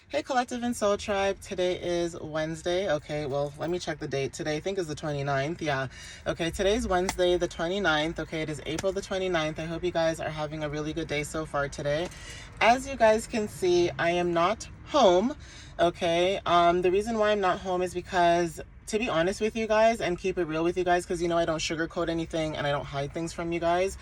Hey Collective and Soul Tribe, today is Wednesday. Okay, well, let me check the date. Today I think is the 29th. Yeah. Okay, today's Wednesday, the 29th. Okay, it is April the 29th. I hope you guys are having a really good day so far today. As you guys can see, I am not home. Okay, the reason why I'm not home is because, to be honest with you guys and keep it real with you guys, because you know I don't sugarcoat anything and I don't hide things from you guys.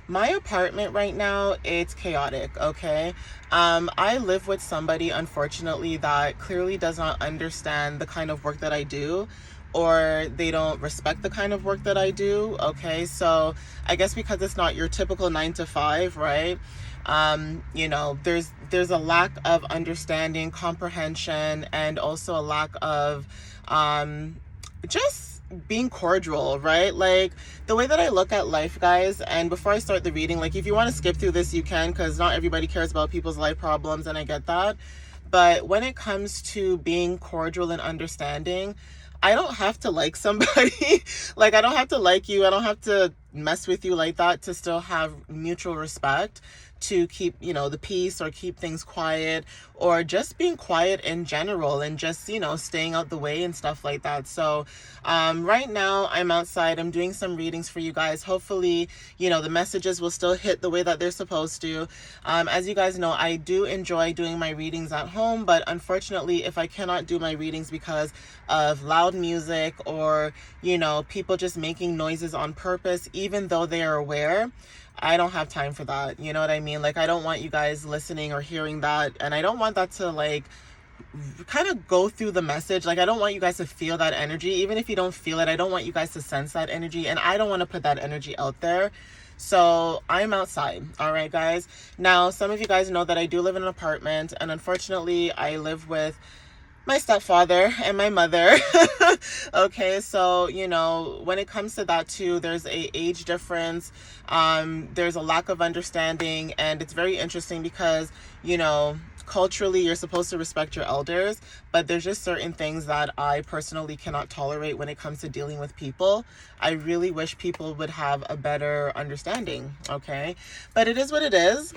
My apartment right now, it's chaotic, okay? I live with somebody, unfortunately, that clearly does not understand the kind of work that I do, or they don't respect the kind of work that I do, okay? So I guess because it's not your typical 9 to 5, right? There's a lack of understanding, comprehension, and also a lack of just being cordial, right? Like the way that I look at life, guys, and before I start the reading, like if you want to skip through this, you can, because not everybody cares about people's life problems, and I get that. But when it comes to being cordial and understanding, I don't have to like somebody. Like, I don't have to like you. I don't have to mess with you like that to still have mutual respect, to keep, the peace, or keep things quiet, or just being quiet in general, and just, staying out the way and stuff like that. So right now I'm outside. I'm doing some readings for you guys. Hopefully, the messages will still hit the way that they're supposed to. As you guys know, I do enjoy doing my readings at home, but unfortunately, if I cannot do my readings because of loud music, or, people just making noises on purpose, even though they are aware, I don't have time for that. You know what I mean? Like, I don't want you guys listening or hearing that. And I don't want that to, like, kind of go through the message. Like, I don't want you guys to feel that energy. Even if you don't feel it, I don't want you guys to sense that energy. And I don't want to put that energy out there. So I'm outside. All right, guys. Now, some of you guys know that I do live in an apartment. And unfortunately, I live with my stepfather and my mother. Okay, so when it comes to that too, there's a age difference, there's a lack of understanding, and it's very interesting because culturally you're supposed to respect your elders, but there's just certain things that I personally cannot tolerate when it comes to dealing with people. I really wish people would have a better understanding, okay? But it is what it is.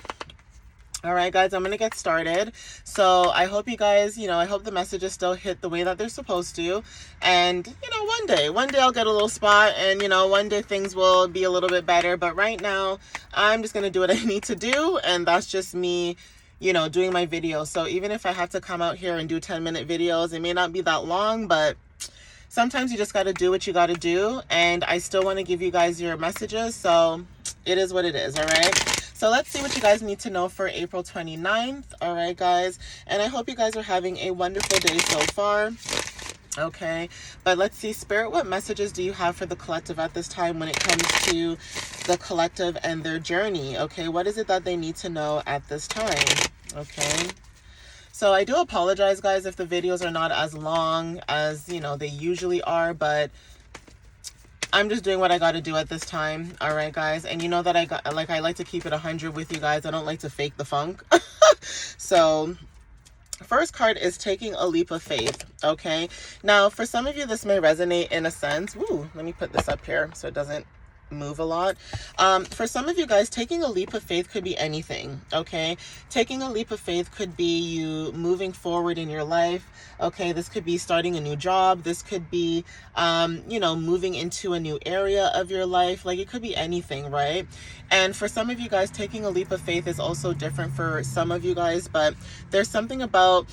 All right, guys, I'm going to get started. So I hope you guys, I hope the messages still hit the way that they're supposed to. And, one day I'll get a little spot, and, one day things will be a little bit better. But right now, I'm just going to do what I need to do. And that's just me, doing my video. So even if I have to come out here and do 10-minute videos, it may not be that long, but sometimes you just got to do what you got to do. And I still want to give you guys your messages. So it is what it is. All right. So let's see what you guys need to know for April 29th. All right, guys. And I hope you guys are having a wonderful day so far. Okay. But let's see, Spirit, what messages do you have for the collective at this time when it comes to the collective and their journey? Okay. What is it that they need to know at this time? Okay. So I do apologize, guys, if the videos are not as long as, they usually are, but I'm just doing what I got to do at this time. All right, guys. And you know that I like to keep it 100 with you guys. I don't like to fake the funk. So first card is taking a leap of faith. Okay. Now, for some of you, this may resonate in a sense. Ooh, let me put this up here so it doesn't move a lot. For some of you guys, taking a leap of faith could be anything. Okay. Taking a leap of faith could be you moving forward in your life. Okay. This could be starting a new job. This could be, moving into a new area of your life. Like, it could be anything, right? And for some of you guys, taking a leap of faith is also different for some of you guys, but there's something about,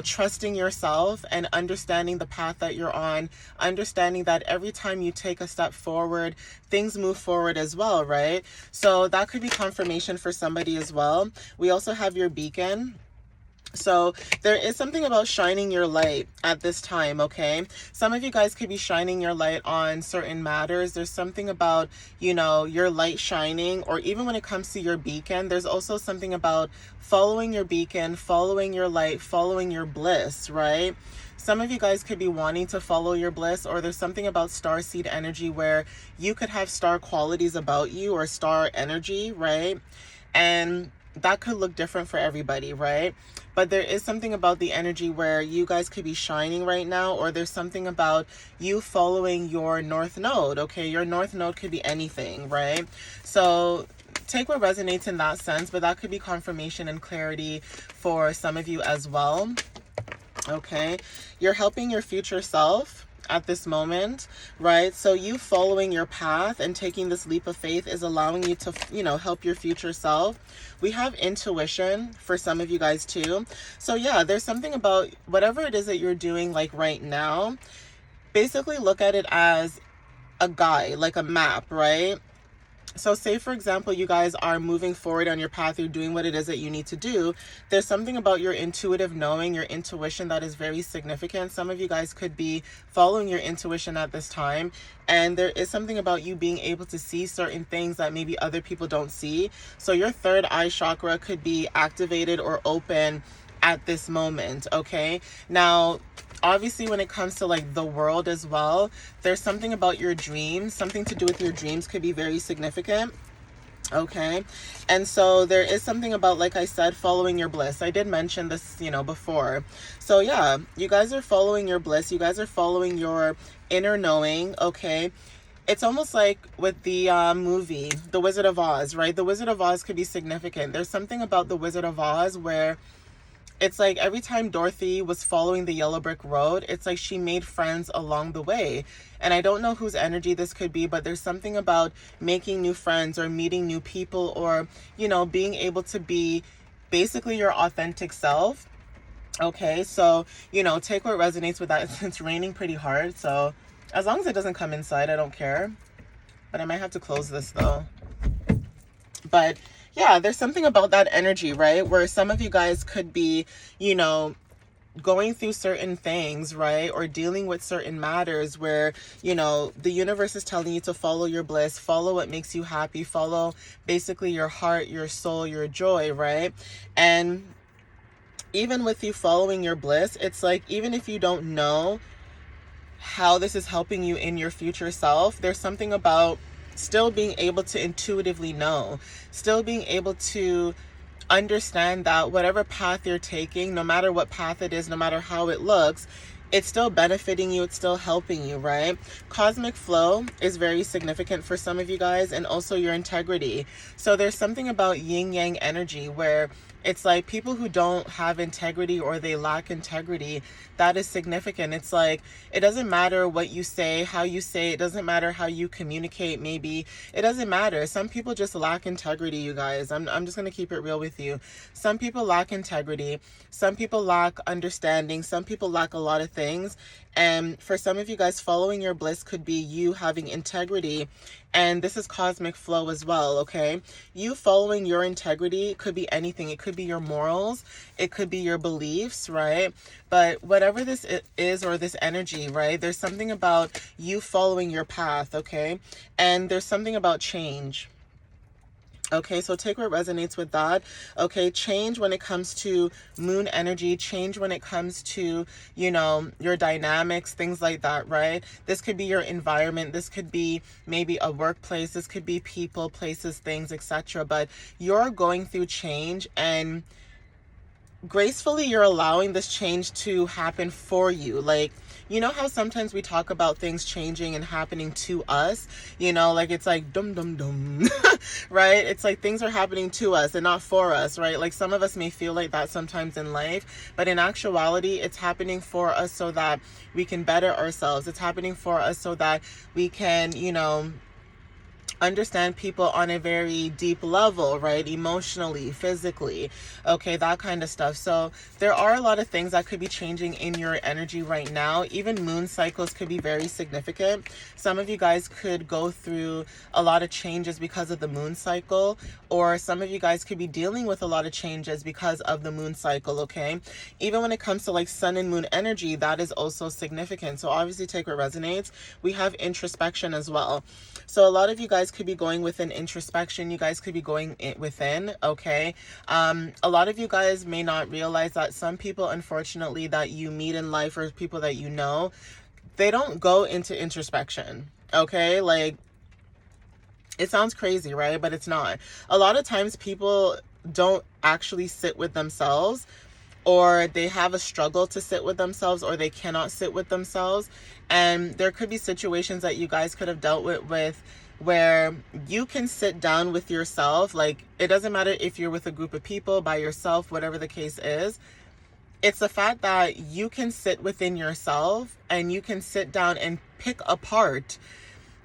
trusting yourself and understanding the path that you're on, understanding that every time you take a step forward, things move forward as well, right? So that could be confirmation for somebody as well. We also have your beacon. So there is something about shining your light at this time, okay? Some of you guys could be shining your light on certain matters. There's something about, your light shining, or even when it comes to your beacon, there's also something about following your beacon, following your light, following your bliss, right? Some of you guys could be wanting to follow your bliss, or there's something about starseed energy where you could have star qualities about you, or star energy, right? And that could look different for everybody, right? But there is something about the energy where you guys could be shining right now, or there's something about you following your north node, okay? Your north node could be anything, right? So take what resonates in that sense, but that could be confirmation and clarity for some of you as well. Okay, you're helping your future self at this moment, right? So you following your path and taking this leap of faith is allowing you to, help your future self. We have intuition for some of you guys too. So yeah, there's something about whatever it is that you're doing like right now. Basically look at it as a guide, like a map, right? So say, for example, you guys are moving forward on your path, you're doing what it is that you need to do. There's something about your intuitive knowing, your intuition that is very significant. Some of you guys could be following your intuition at this time. And there is something about you being able to see certain things that maybe other people don't see. So your third eye chakra could be activated or open at this moment, okay? Now, obviously when it comes to like the world as well, there's something about your dreams, something to do with your dreams could be very significant. Okay, and so there is something about, like I said, following your bliss. I did mention this, before. So yeah, you guys are following your bliss. You guys are following your inner knowing, okay? It's almost like with the movie, The Wizard of Oz, right? The Wizard of Oz could be significant. There's something about The Wizard of Oz where it's like every time Dorothy was following the yellow brick road, it's like she made friends along the way. And I don't know whose energy this could be, but there's something about making new friends or meeting new people or, being able to be basically your authentic self. Okay, so, take what resonates with that. It's raining pretty hard, so as long as it doesn't come inside, I don't care. But I might have to close this though. But yeah, there's something about that energy, right? Where some of you guys could be, going through certain things, right? Or dealing with certain matters where, the universe is telling you to follow your bliss, follow what makes you happy, follow basically your heart, your soul, your joy, right? And even with you following your bliss, it's like, even if you don't know how this is helping you in your future self, there's something about still being able to intuitively know, still being able to understand that whatever path you're taking, no matter what path it is, no matter how it looks, it's still benefiting you, it's still helping you, right? Cosmic flow is very significant for some of you guys, and also your integrity. So there's something about yin yang energy where it's like people who don't have integrity or they lack integrity, that is significant. It's like, it doesn't matter what you say, how you say, it doesn't matter how you communicate, maybe. It doesn't matter. Some people just lack integrity, you guys. I'm just going to keep it real with you. Some people lack integrity. Some people lack understanding. Some people lack a lot of things. And for some of you guys, following your bliss could be you having integrity. And this is cosmic flow as well, okay? You following your integrity could be anything. It could be your morals. It could be your beliefs, right? But whatever this is, or this energy, right? There's something about you following your path, okay? And there's something about change. Okay, so take what resonates with that. Okay, change when it comes to moon energy, change when it comes to, your dynamics, things like that, right? This could be your environment. This could be maybe a workplace. This could be people, places, things, etc. But you're going through change, and gracefully you're allowing this change to happen for you. Like, how sometimes we talk about things changing and happening to us, like it's like dum dum dum, right? It's like things are happening to us and not for us, right? Like some of us may feel like that sometimes in life, but in actuality, it's happening for us so that we can better ourselves. It's happening for us so that we can, understand people on a very deep level, right? Emotionally, physically, okay, that kind of stuff. So there are a lot of things that could be changing in your energy right now. Even moon cycles could be very significant. Some of you guys could go through a lot of changes because of the moon cycle, or some of you guys could be dealing with a lot of changes because of the moon cycle, okay? Even when it comes to like sun and moon energy, that is also significant. So obviously take what resonates. We have introspection as well. So a lot of you guys could be going within introspection. You guys could be going within, okay? A lot of you guys may not realize that some people, unfortunately, that you meet in life, or people that they don't go into introspection, okay? Like, it sounds crazy, right? But it's not. A lot of times people don't actually sit with themselves or they have a struggle to sit with themselves, or they cannot sit with themselves. And there could be situations that you guys could have dealt with where you can sit down with yourself. Like, it doesn't matter if you're with a group of people, by yourself, whatever the case is. It's the fact that you can sit within yourself and you can sit down and pick apart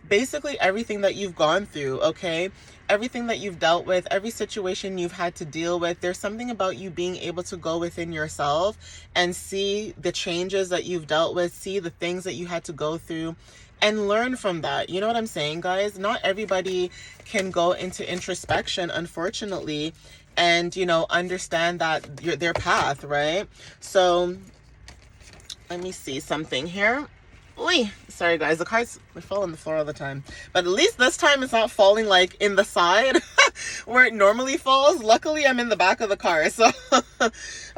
basically everything that you've gone through, okay? Everything that you've dealt with, every situation you've had to deal with. There's something about you being able to go within yourself and see the changes that you've dealt with, see the things that you had to go through, and learn from that. You know what I'm saying, guys? Not everybody can go into introspection, unfortunately, and, you know, understand that their path, right? So let me see something here. Oy, sorry guys, the cards, they fall on the floor all the time. But at least this time it's not falling like in the side where it normally falls. Luckily, I'm in the back of the car. So,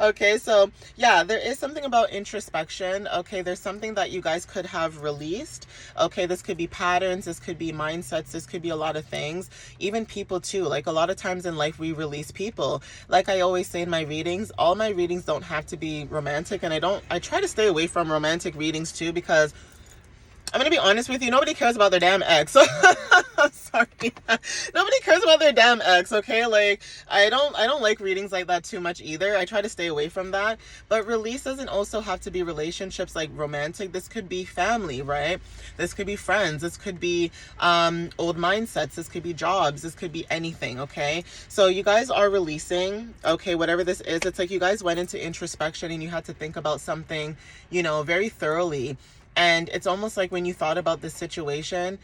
okay, so yeah, there is something about introspection. Okay, there's something that you guys could have released. Okay, this could be patterns, this could be mindsets, this could be a lot of things. Even people too. Like, a lot of times in life, we release people. Like I always say in my readings, all my readings don't have to be romantic. And I try to stay away from romantic readings too, because I'm gonna be honest with you, nobody cares about their damn ex. Sorry. Nobody cares about their damn ex, okay? Like, I don't like readings like that too much either. I try to stay away from that. But release doesn't also have to be relationships, like romantic. This could be family, right? This could be friends. This could be old mindsets. This could be jobs. This could be anything, okay? So you guys are releasing, okay, whatever this is. It's like you guys went into introspection and you had to think about something, you know, very thoroughly. And it's almost like when you thought about this situation,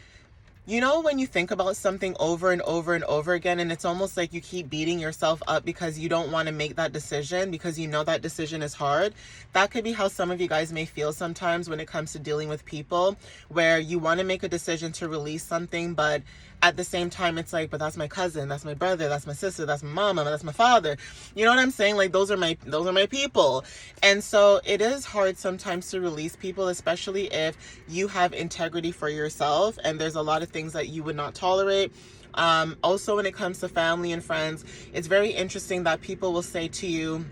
you know, when you think about something over and over and over again, and it's almost like you keep beating yourself up because you don't want to make that decision, because you know that decision is hard. That could be how some of you guys may feel sometimes when it comes to dealing with people, where you want to make a decision to release something, but at the same time, it's like, but that's my cousin, that's my brother, that's my sister, that's my mama, that's my father. You know what I'm saying? Like, those are my people. And so it is hard sometimes to release people, especially if you have integrity for yourself and there's a lot of things that you would not tolerate. Also, when it comes to family and friends, it's very interesting that people will say to you,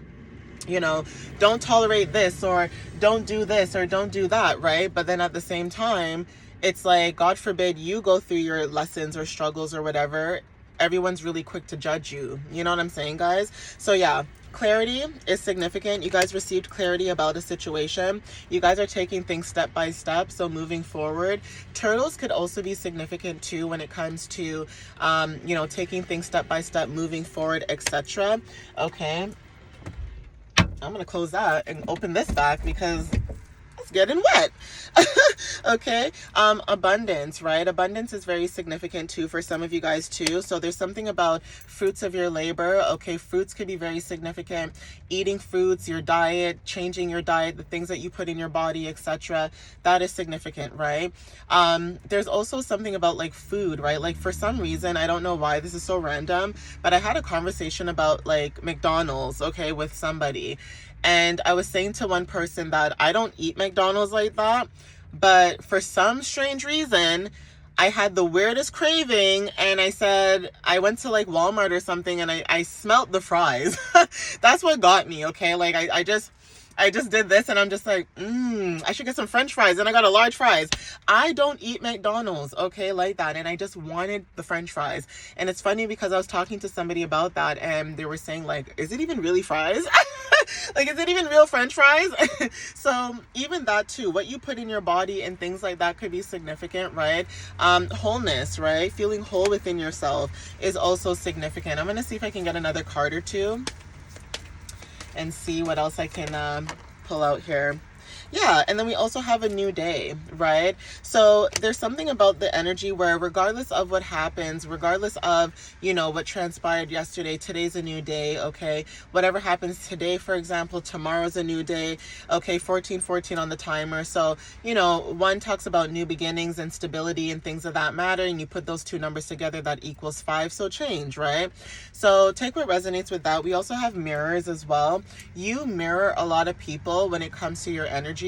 you know, don't tolerate this, or don't do this, or don't do that, right? But then at the same time, it's like, God forbid you go through your lessons or struggles or whatever, everyone's really quick to judge you. You know what I'm saying, guys? So yeah, clarity is significant. You guys received clarity about a situation. You guys are taking things step by step, so moving forward. Turtles could also be significant too when it comes to, you know, taking things step by step, moving forward, etc. Okay. I'm going to close that and open this back because it's getting wet. Okay. Abundance, right? Abundance is very significant too for some of you guys too. So there's something about fruits of your labor. Okay. Fruits could be very significant. Eating fruits, your diet, changing your diet, the things that you put in your body, etc. That is significant, right? There's also something about like food, right? Like, for some reason, I don't know why, this is so random, but I had a conversation about like McDonald's, okay, with somebody. And I was saying to one person that I don't eat McDonald's like that, but for some strange reason, I had the weirdest craving, and I said, I went to like Walmart or something, and I smelt the fries. That's what got me, okay? Like, I just did this, and I'm just like, I should get some French fries, and I got a large fries. I don't eat McDonald's, okay, like that, and I just wanted the French fries. And it's funny because I was talking to somebody about that, and they were saying like, is it even really fries? Like, is it even real French fries? So even that too, what you put in your body and things like that could be significant, right? Wholeness, right? Feeling whole within yourself is also significant. I'm going to see if I can get another card or two and see what else I can pull out here. Yeah, and then we also have a new day, right? So there's something about the energy where regardless of what happens, regardless of, you know, what transpired yesterday, today's a new day, okay? Whatever happens today, for example, tomorrow's a new day, okay? 1414 on the timer. So, you know, one talks about new beginnings and stability and things of that matter, and you put those two numbers together, that equals 5, so change, right? So take what resonates with that. We also have mirrors as well. You mirror a lot of people when it comes to your energy.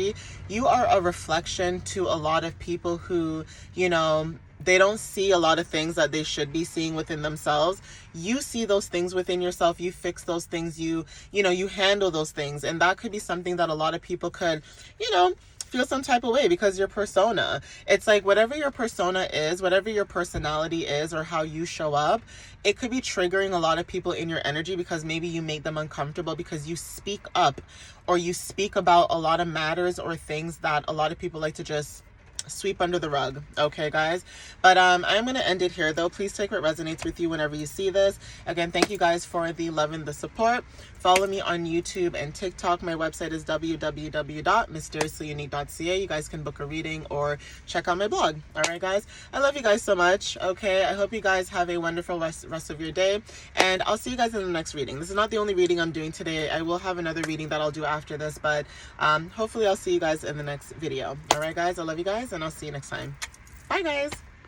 You are a reflection to a lot of people who, you know, they don't see a lot of things that they should be seeing within themselves. You see those things within yourself, you fix those things, you know, you handle those things. And that could be something that a lot of people could, you know, feel some type of way, because your persona, it's like whatever your persona is, whatever your personality is, or how you show up, it could be triggering a lot of people in your energy, because maybe you make them uncomfortable because you speak up, or you speak about a lot of matters or things that a lot of people like to just sweep under the rug. Okay, guys, but I'm gonna end it here, though. Please take what resonates with you whenever you see this. Again, thank you guys for the love and the support. Follow me on YouTube and TikTok. My website is www.mysteriouslyunique.ca. You guys can book a reading or check out my blog. All right, guys, I love you guys so much. Okay, I hope you guys have a wonderful rest of your day, and I'll see you guys in the next reading. This is not the only reading I'm doing today. I will have another reading that I'll do after this, but hopefully I'll see you guys in the next video. All right, guys, I love you guys, and I'll see you next time. Bye, guys.